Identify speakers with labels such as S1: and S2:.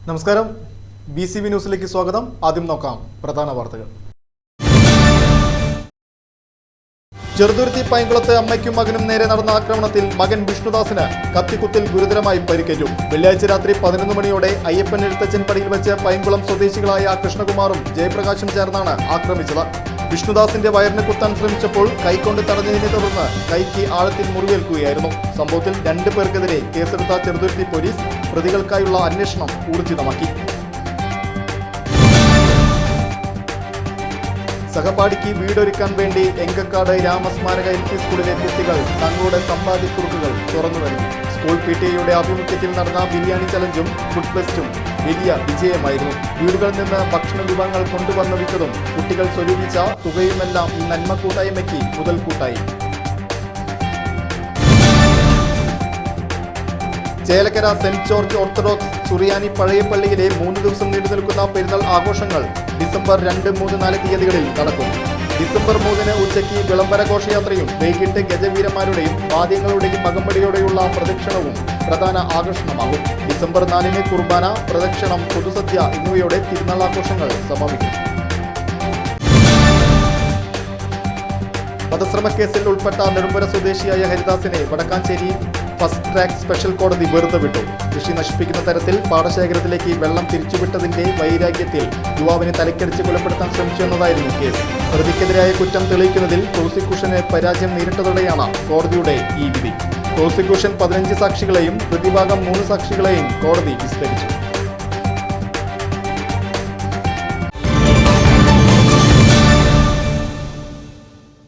S1: നമസ്കാരം, BCV ന്യൂസിലേക്ക് സ്വാഗതം. ആദ്യം നോക്കാം പ്രധാന വാർത്തകൾ. ചെറുതുരുത്തി പൈങ്കുളത്ത് അമ്മയ്ക്കും മകനും നേരെ നടന്ന ആക്രമണത്തിൽ മകൻ വിഷ്ണുദാസിന് കത്തിക്കുത്തിൽ ഗുരുതരമായി പരിക്കേറ്റു. വെള്ളിയാഴ്ച രാത്രി 11 മണിയോടെ അയ്യപ്പൻ എഴുത്തച്ഛൻ പടിയിൽ വെച്ച് പൈങ്കുളം സ്വദേശികളായ കൃഷ്ണകുമാറും ജയപ്രകാശും ചേർന്നാണ് ആക്രമിച്ചത്. വിഷ്ണുദാസിന്റെ വയറിന് കുത്താൻ ശ്രമിച്ചപ്പോൾ കൈകൊണ്ട് തടഞ്ഞതിനെ തുടർന്ന് കൈക്ക് ആഴത്തിൽ മുറിവേൽക്കുകയായിരുന്നു. സംഭവത്തിൽ 2 പേർക്കെതിരെ കേസെടുത്ത ചെറുതുരുത്തി പോലീസ് പ്രതികൾക്കായുള്ള അന്വേഷണം ഊർജിതമാക്കി. സഹപാഠിക്ക് വീടൊരുക്കാൻ വേണ്ടി എങ്കക്കാട് രാമസ്മാരക LP സ്കൂളിലെ കുട്ടികൾ തങ്ങളുടെ സമ്പാദ്യക്കുറിപ്പുകൾ തുറന്നുവരുന്നു. സ്കൂൾ PTA ആഭിമുഖ്യത്തിൽ നടന്ന ബിരിയാണി ചലഞ്ചും ഫുഡ് ഫെസ്റ്റും വലിയ വിജയമായിരുന്നു. വീടുകളിൽ നിന്ന് ഭക്ഷണ വിഭവങ്ങൾ കൊണ്ടുവന്നു വിറ്റതും കുട്ടികൾ സ്വരൂപിച്ച തുകയുമെല്ലാം ഈ നന്മ കൂട്ടായ്മയ്ക്ക് മുതൽക്കൂട്ടായി. ചേലക്കര സെന്റ് ജോർജ് ഓർത്തഡോക്സ് സുറിയാനി പഴയ പള്ളിയിലെ 3 ദിവസം നീണ്ടു നിൽക്കുന്ന പെരുന്നാൾ ആഘോഷങ്ങൾ ഡിസംബർ 2, 3, 4 തീയതികളിൽ നടക്കും. ഡിസംബർ 3 ഉച്ചയ്ക്ക് വിളംബര ഘോഷയാത്രയും വൈകിട്ട് ഗജവീരന്മാരുടെയും വാദ്യങ്ങളുടെയും അകമ്പടിയോടെയുള്ള പ്രദക്ഷിണവും പ്രധാന ആകർഷണമാകും. ഡിസംബർ 4 കുർബാന, പ്രദക്ഷിണം, പൊതുസദ്യ എന്നിവയോടെ തിരുനാൾ ആഘോഷങ്ങൾ സമാപിക്കും. വധശ്രമക്കേസിൽ ഉൾപ്പെട്ട നെടുമ്പര സ്വദേശിയായ ഹരിദാസിനെ വടക്കാഞ്ചേരി ഫസ്റ്റ് ട്രാക്ക് സ്പെഷ്യൽ കോടതി വെറുതെ വിട്ടു. കൃഷി നശിപ്പിക്കുന്ന തരത്തിൽ പാടശേഖരത്തിലേക്ക് വെള്ളം തിരിച്ചുവിട്ടതിന്റെ വൈരാഗ്യത്തിൽ യുവാവിനെ തലക്കടിച്ച് കൊലപ്പെടുത്താൻ ശ്രമിച്ചു എന്നതായിരുന്നു കേസ്. പ്രതിക്കെതിരായ കുറ്റം തെളിയിക്കുന്നതിൽ പ്രോസിക്യൂഷന് പരാജയം നേരിട്ടതോടെയാണ് കോടതിയുടെ ഈ വിധി. പ്രോസിക്യൂഷൻ 15 സാക്ഷികളെയും പ്രതിഭാഗം 3 സാക്ഷികളെയും കോടതി വിസ്തരിച്ചു.